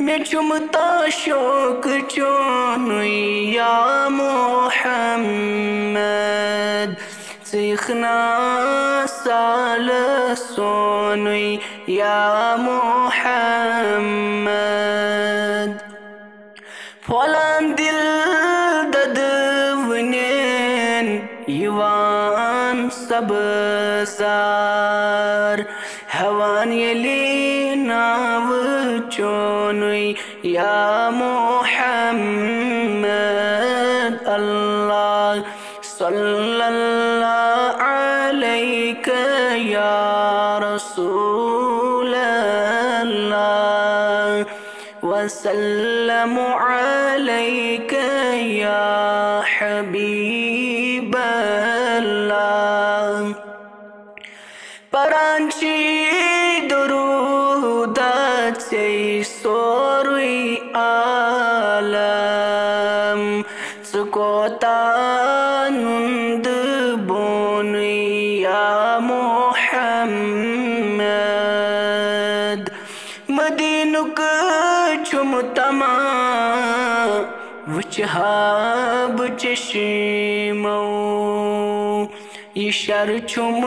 मैं चुमता शौक चोनुई या मोहम्मद सीखना साल सोनुई या मोहम्मद फलान दिल ददवनेन युवान सबजार हवान यली नाव चोनुई या मोहम्मद अल्लाह सल्लल्लाहु अलैका या रसूल अल्लाह वसल्लम अलैका या हबीब अल्लाह परांची दुरूदात से सोरुई आलम सुकोता नुंद बोनुई या मोहम्मद मदीनुक चुमतमा वचहाब चश्मो इशर चुम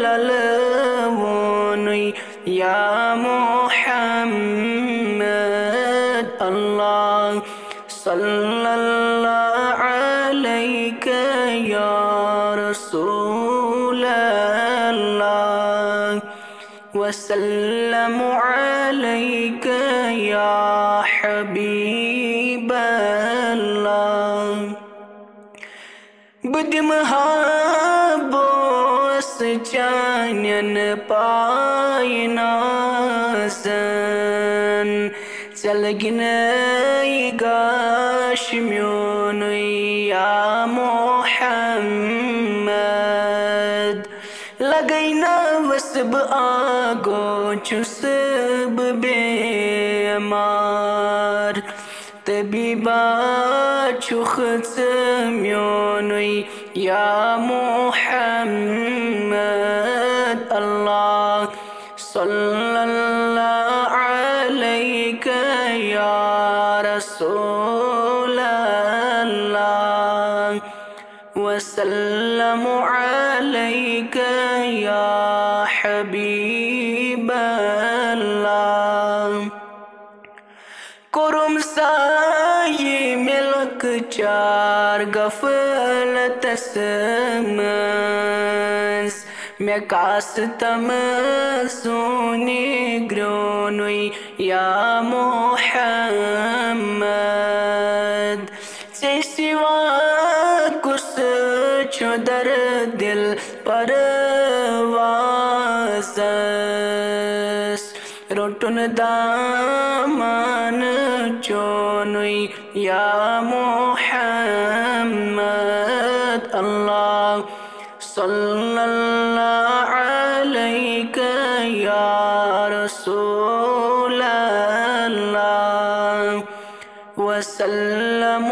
ललवोनुई या मोहम्मद अल्लाह सल्लल्लाहु अलैका या रसूल अल्लाह वसल्लम अलैका या हबीब अल्लाह बुद्धिमहाबोस चानन पायनासन चलगिन गाशम्योनुई या मोहम्मद लगैना वसब आगो चुसब बेमार तबीबा चुखत म्योनुई या मोहम्मद अल्लाह सल्लल्लाहु अलैका या रसूल अल्लाह वसल्लम अलैका या हबीब अल्लाह कुरुम साये मिलक चार गफलत समस मैं कास्तम सोने ग्रोनुई या मोहम्मद से सिवा कुछ चुदर दिल पर वासस रोटुन दामान चोनुई या मोहम्मद अल्लाह सल्लल्लाहु अलैका या रसूल अल्लाह वसल्लम